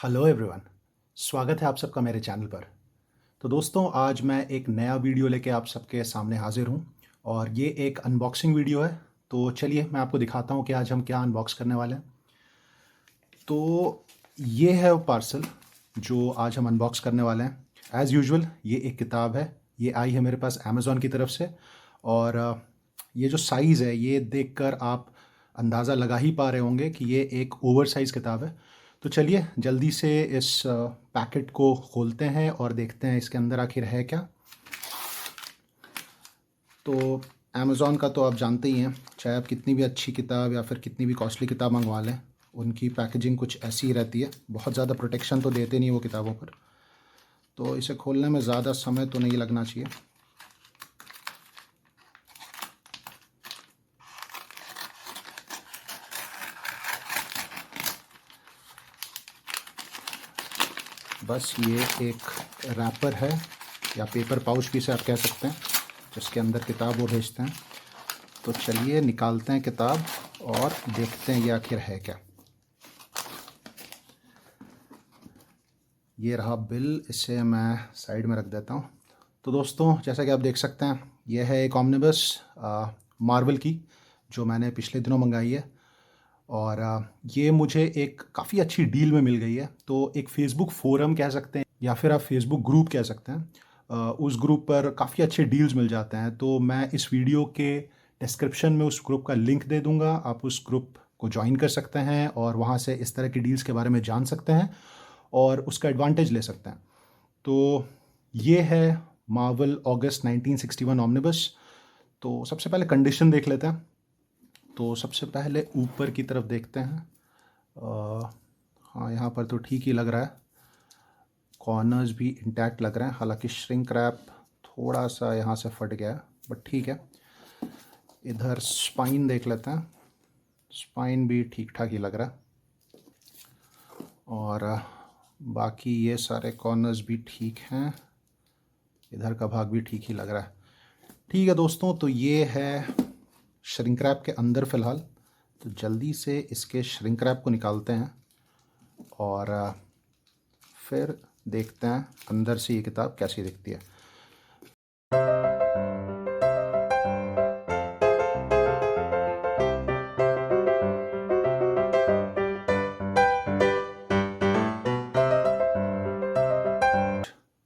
Hello everyone, स्वागत है आप सबका मेरे चैनल पर। तो दोस्तों, आज मैं एक नया वीडियो लेके आप सबके सामने हाजिर हूँ और ये एक अनबॉक्सिंग वीडियो है। तो चलिए मैं आपको दिखाता हूँ कि आज हम क्या अनबॉक्स करने वाले हैं। तो ये है वो पार्सल जो आज हम अनबॉक्स करने वाले हैं। एज़ यूजुअल ये एक किताब है। ये आई है मेरे पास अमेज़ॉन की तरफ से और ये जो साइज़ है ये देखकर आप अंदाज़ा लगा ही पा रहे होंगे कि ये एक ओवर साइज़ किताब है। तो चलिए जल्दी से इस पैकेट को खोलते हैं और देखते हैं इसके अंदर आखिर है क्या। तो अमेज़ॉन का तो आप जानते ही हैं, चाहे आप कितनी भी अच्छी किताब या फिर कितनी भी कॉस्टली किताब मंगवा लें, उनकी पैकेजिंग कुछ ऐसी ही रहती है। बहुत ज़्यादा प्रोटेक्शन तो देते नहीं वो किताबों पर। तो इसे खोलने में ज़्यादा समय तो नहीं लगना चाहिए। बस ये एक रैपर है या पेपर पाउच भी से आप कह सकते हैं, जिसके अंदर किताब वो भेजते हैं। तो चलिए निकालते हैं किताब और देखते हैं ये आखिर है क्या। ये रहा बिल, इसे मैं साइड में रख देता हूँ। तो दोस्तों, जैसा कि आप देख सकते हैं, यह है एक ऑमनिबस मार्वल की, जो मैंने पिछले दिनों मंगाई है और ये मुझे एक काफ़ी अच्छी डील में मिल गई है। तो एक फ़ेसबुक फ़ोरम कह सकते हैं या फिर आप फ़ेसबुक ग्रुप कह सकते हैं। उस ग्रुप पर काफ़ी अच्छे डील्स मिल जाते हैं। तो मैं इस वीडियो के डिस्क्रिप्शन में उस ग्रुप का लिंक दे दूँगा। आप उस ग्रुप को जॉइन कर सकते हैं और वहाँ से इस तरह की डील्स के बारे में जान सकते हैं और उसका एडवांटेज ले सकते हैं। तो ये है मार्वल अगस्त 1961 ऑमनिबस। तो सबसे पहले कंडीशन देख लेते हैं। तो सबसे पहले ऊपर की तरफ देखते हैं। हाँ, यहाँ पर तो ठीक ही लग रहा है। कॉर्नर्स भी इंटैक्ट लग रहे हैं, हालांकि श्रिंक रैप थोड़ा सा यहाँ से फट गया है, बट ठीक है। इधर स्पाइन देख लेते हैं। स्पाइन भी ठीक ठाक ही लग रहा है और बाकी ये सारे कॉर्नर्स भी ठीक हैं। इधर का भाग भी ठीक ही लग रहा है। ठीक है दोस्तों, तो ये है श्रिंक रैप के अंदर फ़िलहाल। तो जल्दी से इसके श्रिंक रैप को निकालते हैं और फिर देखते हैं अंदर से ये किताब कैसी दिखती है।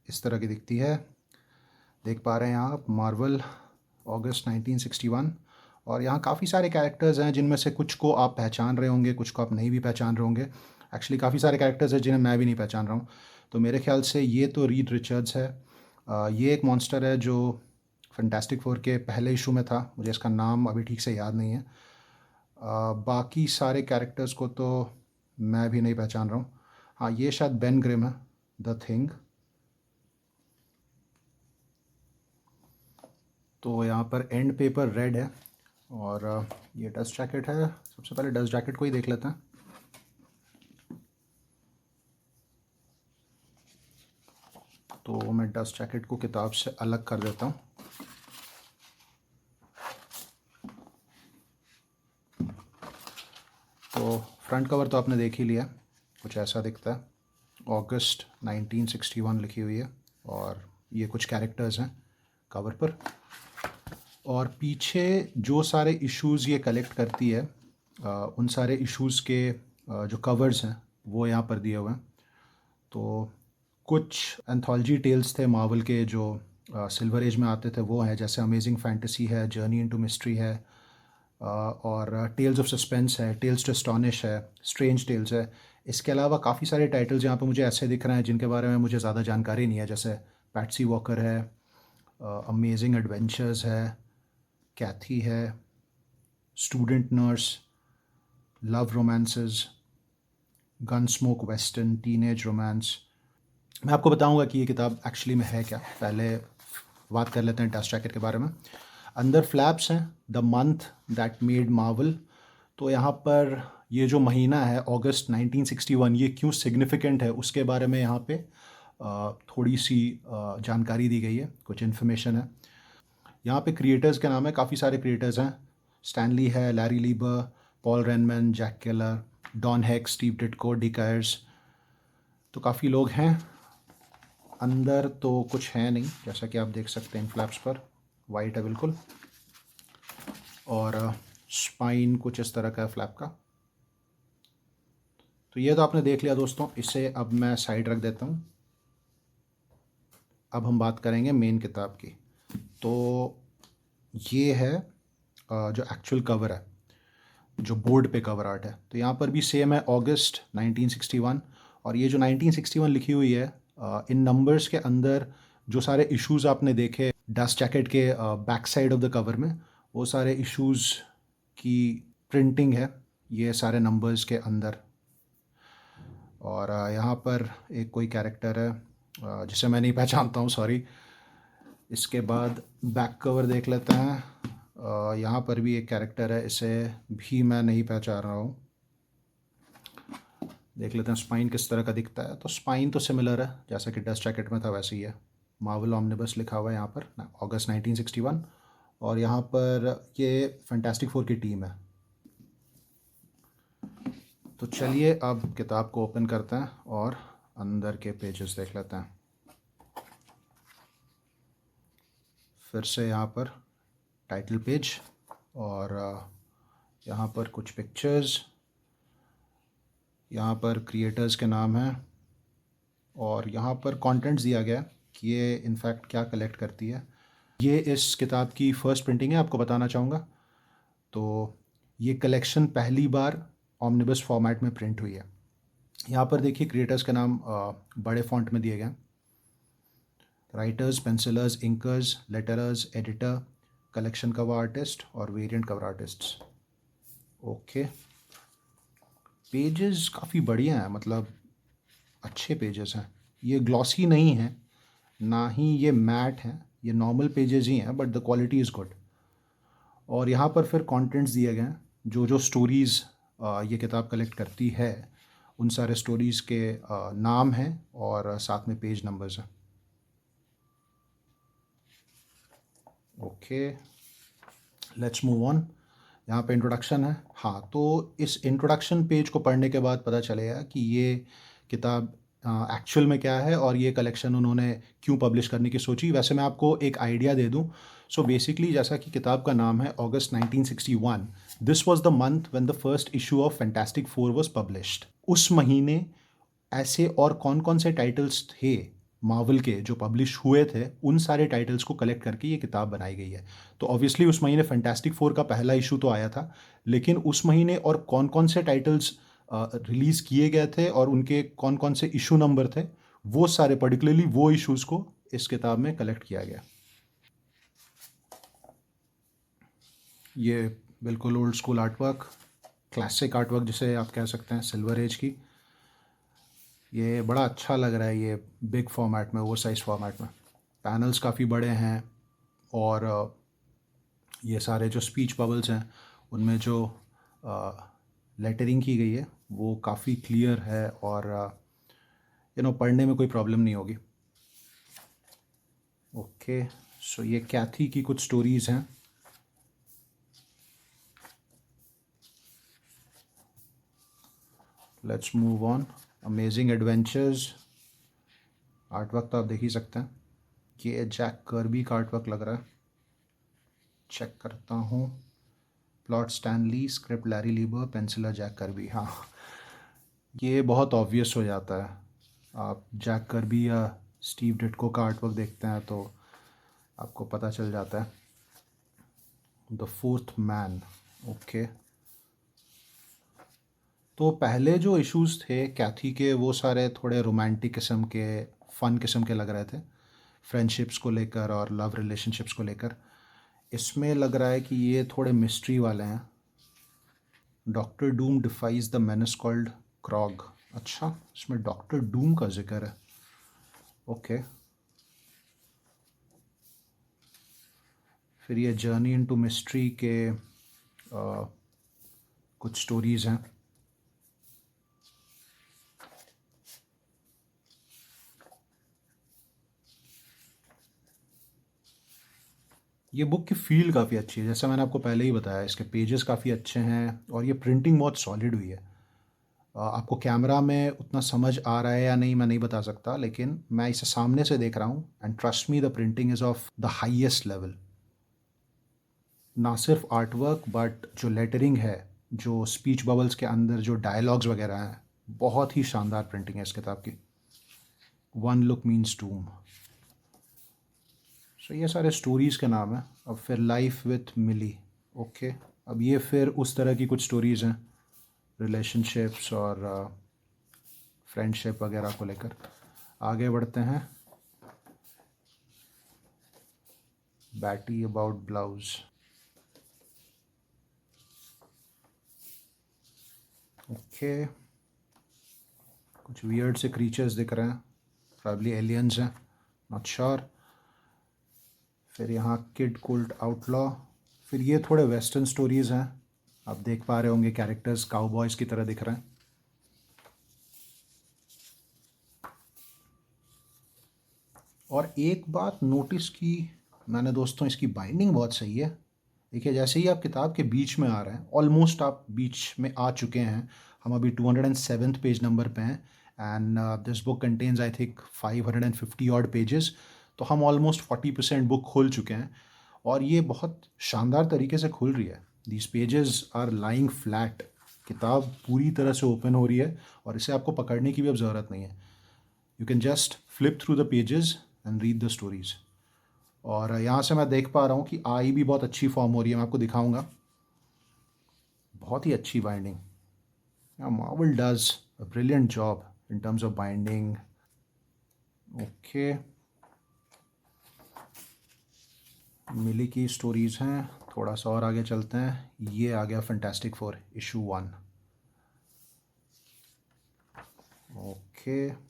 इस तरह की दिखती है। देख पा रहे हैं आप, मार्वल अगस्त 1961। और यहाँ काफ़ी सारे कैरेक्टर्स हैं जिनमें से कुछ को आप पहचान रहे होंगे, कुछ को आप नहीं भी पहचान रहे होंगे। एक्चुअली काफ़ी सारे कैरेक्टर्स हैं जिन्हें मैं भी नहीं पहचान रहा हूँ। तो मेरे ख्याल से ये तो रीड रिचर्ड्स है। ये एक मॉन्स्टर है जो फैंटास्टिक फोर के पहले इशू में था। मुझे इसका नाम अभी ठीक से याद नहीं है। बाकी सारे कैरेक्टर्स को तो मैं भी नहीं पहचान रहा हूँ। हाँ, ये शायद बेन ग्रिम है, द थिंग। तो यहाँ पर एंड पेपर रेड है और ये डस्ट जैकेट है। सबसे पहले डस्ट जैकेट को ही देख लेते हैं। तो मैं डस्ट जैकेट को किताब से अलग कर देता हूँ। तो फ्रंट कवर तो आपने देख ही लिया, कुछ ऐसा दिखता है। अगस्त 1961 लिखी हुई है और ये कुछ कैरेक्टर्स हैं कवर पर। और पीछे जो सारे इश्यूज़ ये कलेक्ट करती है, उन सारे इश्यूज़ के जो कवर्स हैं वो यहाँ पर दिए हुए हैं। तो कुछ एंथोलॉजी टेल्स थे मार्वल के जो सिल्वर एज में आते थे, वो हैं, जैसे अमेजिंग फैंटेसी है, जर्नी इनटू मिस्ट्री है और टेल्स ऑफ सस्पेंस है, टेल्स टू एस्टॉनिश है, स्ट्रेंज टेल्स है। इसके अलावा काफ़ी सारे टाइटल्स यहाँ पे मुझे ऐसे दिख रहे हैं जिनके बारे में मुझे ज़्यादा जानकारी नहीं है, जैसे पैट्सी वॉकर है, अमेजिंग एडवेंचर्स है, कैथी है, student nurse, love romances, gun smoke western, teenage romance. मैं आपको बताऊंगा कि ये किताब एक्चुअली में है क्या। पहले बात कर लेते हैं डस्ट जैकेट के बारे में। अंदर फ्लैप्स हैं, the month that made Marvel. तो यहाँ पर ये जो महीना है अगस्त 1961, ये क्यों सिग्निफिकेंट है उसके बारे में यहाँ पे थोड़ी सी जानकारी दी गई है, कुछ इन्फॉर्मेशन है। यहाँ पे क्रिएटर्स के नाम है, काफ़ी सारे क्रिएटर्स हैं। स्टैनली है, Larry Lieber, Paul Reinman, Jack Keller, Don Heck, Steve Ditko, Dick Ayers, तो काफ़ी लोग हैं। अंदर तो कुछ है नहीं, जैसा कि आप देख सकते हैं इन फ्लैप्स पर, वाइट है बिल्कुल। और स्पाइन कुछ इस तरह का है फ्लैप का। तो ये तो आपने देख लिया दोस्तों, इसे अब मैं साइड रख देता हूँ। अब हम बात करेंगे मेन किताब की। तो ये है जो एक्चुअल कवर है, जो बोर्ड पे कवर आर्ट है। तो यहाँ पर भी सेम है, अगस्त 1961। और ये जो 1961 लिखी हुई है, इन नंबर्स के अंदर जो सारे इश्यूज आपने देखे डस्ट जैकेट के back side of the cover में, वो सारे इश्यूज की प्रिंटिंग है ये सारे नंबर्स के अंदर। और यहाँ पर एक कोई कैरेक्टर है जिसे मैं नहीं पहचानता हूँ, सॉरी। इसके बाद बैक कवर देख लेते हैं। यहाँ पर भी एक कैरेक्टर है, इसे भी मैं नहीं पहचान रहा हूँ। देख लेते हैं स्पाइन किस तरह का दिखता है। तो स्पाइन तो सिमिलर है, जैसा कि डस्ट जैकेट में था वैसे ही है। मार्वल ऑमनिबस लिखा हुआ है यहाँ पर, अगस्त 1961। और यहाँ पर ये फैंटास्टिक फोर की टीम है। तो चलिए अब किताब को ओपन करते हैं और अंदर के पेजेस देख लेते हैं। फिर से यहाँ पर टाइटल पेज, और यहाँ पर कुछ पिक्चर्स, यहाँ पर क्रिएटर्स के नाम हैं, और यहाँ पर कंटेंट्स दिया गया कि ये इनफैक्ट क्या कलेक्ट करती है। ये इस किताब की फ़र्स्ट प्रिंटिंग है, आपको बताना चाहूँगा। तो ये कलेक्शन पहली बार ऑमनिबस फॉर्मेट में प्रिंट हुई है। यहाँ पर देखिए क्रिएटर्स के नाम बड़े फॉन्ट में दिए गए हैं। Writers, pencillers, inkers, letterers, editor, collection cover artist और variant cover artists. Okay, pages काफ़ी बढ़िया हैं, मतलब अच्छे पेजेस हैं। ये ग्लॉसी नहीं है, ना ही ये मैट हैं, ये नॉर्मल पेजेस ही हैं, but the quality is good. और यहाँ पर फिर कंटेंट्स दिए गए हैं, जो जो स्टोरीज़ ये किताब कलेक्ट करती है, उन सारे स्टोरीज़ के नाम हैं और साथ में पेज नंबर्स हैं। Okay, let's move on. यहाँ पे इंट्रोडक्शन है। हाँ, तो इस इंट्रोडक्शन पेज को पढ़ने के बाद पता चलेगा कि ये किताब एक्चुअल में क्या है और ये कलेक्शन उन्होंने क्यों पब्लिश करने की सोची। वैसे मैं आपको एक आइडिया दे दूँ। सो बेसिकली, जैसा कि किताब का नाम है अगस्त 1961, this was the month when the first issue of fantastic four was published. उस महीने ऐसे और कौन कौन से टाइटल्स थे मार्वल के जो पब्लिश हुए थे, उन सारे टाइटल्स को कलेक्ट करके ये किताब बनाई गई है। तो ऑब्वियसली उस महीने फैंटास्टिक फोर का पहला इशू तो आया था, लेकिन उस महीने और कौन कौन से टाइटल्स रिलीज़ किए गए थे और उनके कौन कौन से इशू नंबर थे, वो सारे पर्टिकुलरली वो इशूज़ को इस किताब में कलेक्ट किया गया। ये बिल्कुल old school artwork, classic artwork जिसे आप कह सकते हैं, सिल्वर एज की। ये बड़ा अच्छा लग रहा है, ये बिग फॉर्मेट में, ओवर साइज फॉर्मेट में। पैनल्स काफ़ी बड़े हैं, और ये सारे जो स्पीच बबल्स हैं उनमें जो लेटरिंग की गई है वो काफ़ी क्लियर है, और पढ़ने में कोई प्रॉब्लम नहीं होगी। ओके, सो ये कैथी की कुछ स्टोरीज़ हैं। Let's move on. Amazing adventures, artwork तो आप देख ही सकते हैं। ये जैक कर्बी का आर्टवर्क लग रहा है, चेक करता हूँ। Plot Stan Lee, script Larry Lieber, penciller Jack Kirby. हाँ, ये बहुत ऑब्वियस हो जाता है। आप जैक कर्बी या स्टीव डिट्को का आर्टवर्क देखते हैं तो आपको पता चल जाता है। The fourth man. ओके, तो पहले जो इश्यूज थे कैथी के, वो सारे थोड़े रोमांटिक किस्म के, फ़न किस्म के लग रहे थे, फ्रेंडशिप्स को लेकर और लव रिलेशनशिप्स को लेकर। इसमें लग रहा है कि ये थोड़े मिस्ट्री वाले हैं। Doctor Doom defies the menace called Krogg. अच्छा, इसमें डॉक्टर डूम का जिक्र है। ओके, फिर ये जर्नी इनटू मिस्ट्री के कुछ स्टोरीज़ हैं। ये बुक की फ़ील काफ़ी अच्छी है, जैसा मैंने आपको पहले ही बताया। इसके पेजेस काफ़ी अच्छे हैं और ये प्रिंटिंग बहुत सॉलिड हुई है। आपको कैमरा में उतना समझ आ रहा है या नहीं मैं नहीं बता सकता, लेकिन मैं इसे सामने से देख रहा हूँ and trust me the printing is of the highest level. ना सिर्फ आर्टवर्क बट जो लेटरिंग है, जो स्पीच बबल्स के अंदर जो डायलॉग्स वगैरह हैं, बहुत ही शानदार प्रिंटिंग है इस किताब की। One look means Doom. So ये सारे स्टोरीज़ के नाम हैं। अब फिर लाइफ विथ मिली, ओके। अब ये फिर उस तरह की कुछ स्टोरीज़ हैं, रिलेशनशिप्स और फ्रेंडशिप वगैरह को लेकर। आगे बढ़ते हैं। बैटी अबाउट ब्लाउज, ओके। कुछ वियर्ड से क्रीचर्स दिख रहे हैं, प्रॉब्ली एलियंस हैं, नॉट श्योर। फिर यहाँ किड कुल्ट आउटलॉ। फिर ये थोड़े वेस्टर्न स्टोरीज़ हैं, आप देख पा रहे होंगे कैरेक्टर्स काउबॉयज़ की तरह दिख रहे हैं। और एक बात नोटिस की मैंने दोस्तों, इसकी बाइंडिंग बहुत सही है। देखिए, जैसे ही आप किताब के बीच में आ रहे हैं, ऑलमोस्ट आप बीच में आ चुके हैं, हम अभी 207th पेज नंबर पे हैं and this book contains I think 550 odd pages. तो हम ऑलमोस्ट 40% बुक खोल चुके हैं और ये बहुत शानदार तरीके से खुल रही है। These pages are lying flat. किताब पूरी तरह से ओपन हो रही है और इसे आपको पकड़ने की भी अब ज़रूरत नहीं है। You can just flip through the pages and read the stories. और यहाँ से मैं देख पा रहा हूँ कि आई भी बहुत अच्छी फॉर्म हो रही है, मैं आपको दिखाऊंगा। बहुत ही अच्छी binding. Marvel does a brilliant job in terms of binding, okay. Millie की स्टोरीज़ हैं, थोड़ा सा और आगे चलते हैं। ये आ गया fantastic four issue 1, okay.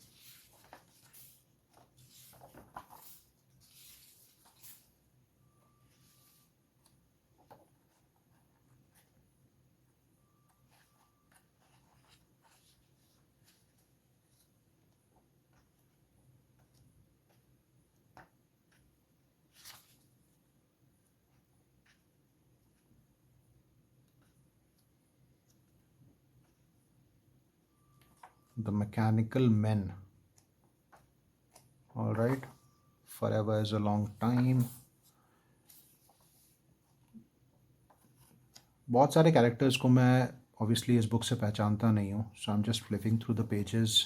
The mechanical man, all right. Forever is a long time. बहुत सारे कैरेक्टर्स को मैं ऑब्वियसली इस बुक से पहचानता नहीं हूँ, so I am just flipping through the pages.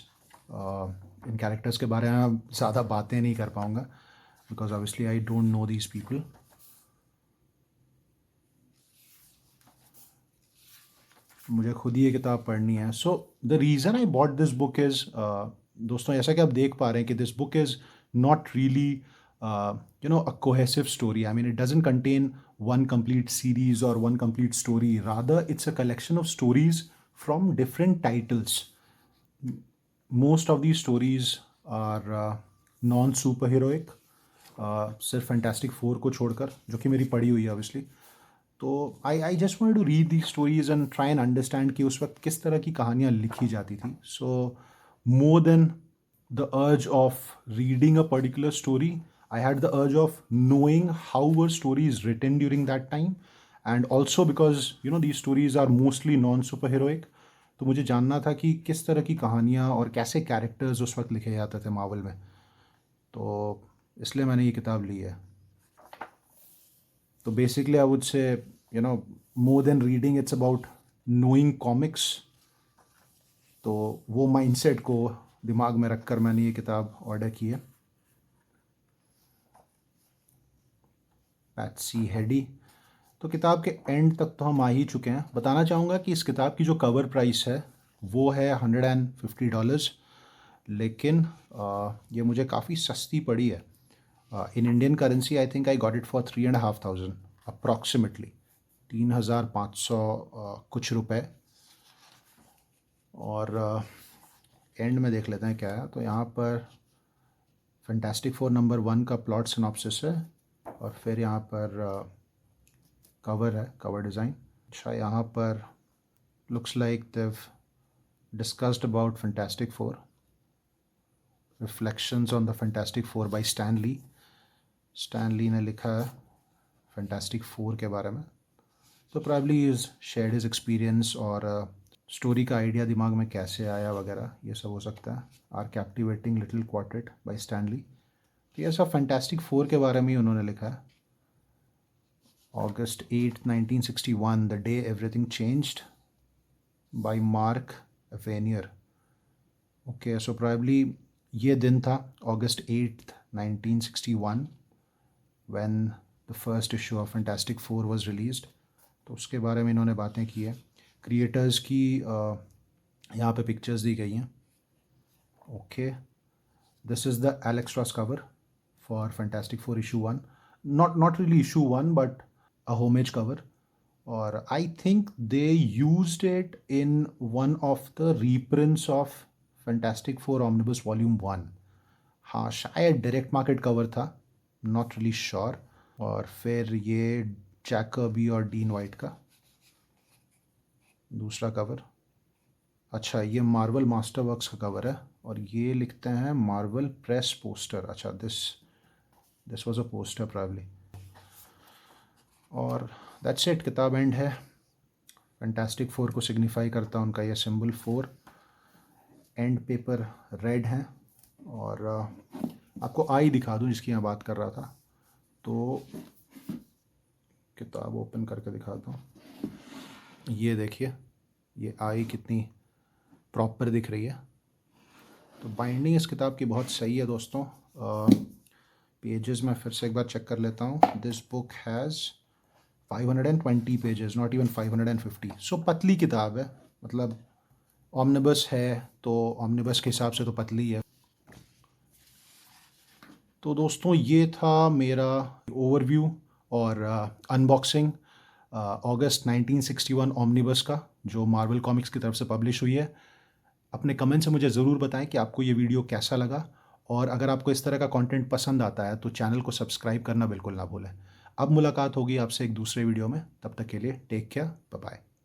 इन कैरेक्टर्स के बारे में ज़्यादा बातें नहीं कर पाऊँगा because obviously I don't know these people. मुझे खुद ही ये किताब पढ़नी है। So the reason I bought this book is, दोस्तों जैसा कि आप देख पा रहे हैं कि this book is not really a cohesive story. I mean it doesn't contain one complete series or one complete story. Rather, it's a collection of stories from different titles. Most of these stories are non-superheroic, सिर्फ fantastic four को छोड़कर, जो कि मेरी पढ़ी हुई है obviously. तो I just wanted to read the stories and try and understand कि उस वक्त किस तरह की कहानियाँ लिखी जाती थी। So more than the urge of reading a particular story, I had the urge of knowing how were stories written during that time, and also because these stories are mostly non-superheroic, तो मुझे जानना था कि किस तरह की कहानियाँ और कैसे कैरेक्टर्स उस वक्त लिखे जाते थे मार्वल में। तो इसलिए मैंने ये किताब ली है। तो basically I would say more than reading it's about knowing comics. तो वो माइंडसेट को दिमाग में रखकर मैंने ये किताब ऑर्डर की है। Patsy Heidi. तो किताब के एंड तक तो हम आ ही चुके हैं। बताना चाहूँगा कि इस किताब की जो कवर प्राइस है वो है $150, लेकिन ये मुझे काफ़ी सस्ती पड़ी है। In Indian currency I think I got it for 3,500 approximately, 3,500 कुछ रुपए। और एंड में देख लेते हैं क्या है। तो यहाँ पर फैंटास्टिक फोर नंबर 1 का प्लॉट सिनॉप्सिस है और फिर यहाँ पर कवर है, कवर डिज़ाइन। अच्छा, यहाँ पर looks like they've discussed about Fantastic Four, reflections on the Fantastic Four by Stan Lee. Stan Lee ने लिखा है फैंटास्टिक फोर के बारे में। तो probably is shared his experience और स्टोरी का आइडिया दिमाग में कैसे आया वगैरह ये सब हो सकता है। Are captivating little quartet by Stanley, तो ये सब फैंटास्टिक फोर के बारे में ही उन्होंने लिखा है। August 8, 1961, The Day Everything Changed by Mark Vanier. Okay, so probably ये दिन था August 8th, 1961 when the first issue of Fantastic Four was released. तो उसके बारे में इन्होंने बातें की है। क्रिएटर्स की यहाँ पे पिक्चर्स दी गई हैं। Okay, this is the Alex Ross cover for Fantastic Four issue 1. Not really issue 1, but a homage cover. और I think they used it in one of the reprints of Fantastic Four Omnibus Volume 1. हाँ, शायद direct market cover था, not really sure. और फिर ये Jack Kirby और dean white का दूसरा कवर। अच्छा, ये मार्वल मास्टरवर्क्स का कवर है और ये लिखते हैं मार्वल प्रेस पोस्टर। अच्छा, this was a poster probably. और दैट्स इट, किताब एंड है। फैंटास्टिक फोर को सिग्निफाई करता है उनका ये सिंबल 4। एंड पेपर रेड है। और आपको आई दिखा दूं जिसकी मैं बात कर रहा था, तो किताब ओपन करके दिखाता हूँ। ये देखिए, ये आई कितनी प्रॉपर दिख रही है। तो बाइंडिंग इस किताब की बहुत सही है दोस्तों। पेजेस में फिर से एक बार चेक कर लेता हूँ। This book has 520 pages, not even 550। सो पतली किताब है, मतलब ऑमनिबस है तो ऑमनिबस के हिसाब से तो पतली है। तो दोस्तों ये था मेरा ओवरव्यू और अनबॉक्सिंग अगस्त 1961 ऑमनिबस का, जो मार्वल कॉमिक्स की तरफ से पब्लिश हुई है। अपने कमेंट से मुझे ज़रूर बताएं कि आपको ये वीडियो कैसा लगा, और अगर आपको इस तरह का कंटेंट पसंद आता है तो चैनल को सब्सक्राइब करना बिल्कुल ना भूलें। अब मुलाकात होगी आपसे एक दूसरे वीडियो में, तब तक के लिए टेक केयर, बाय बाय।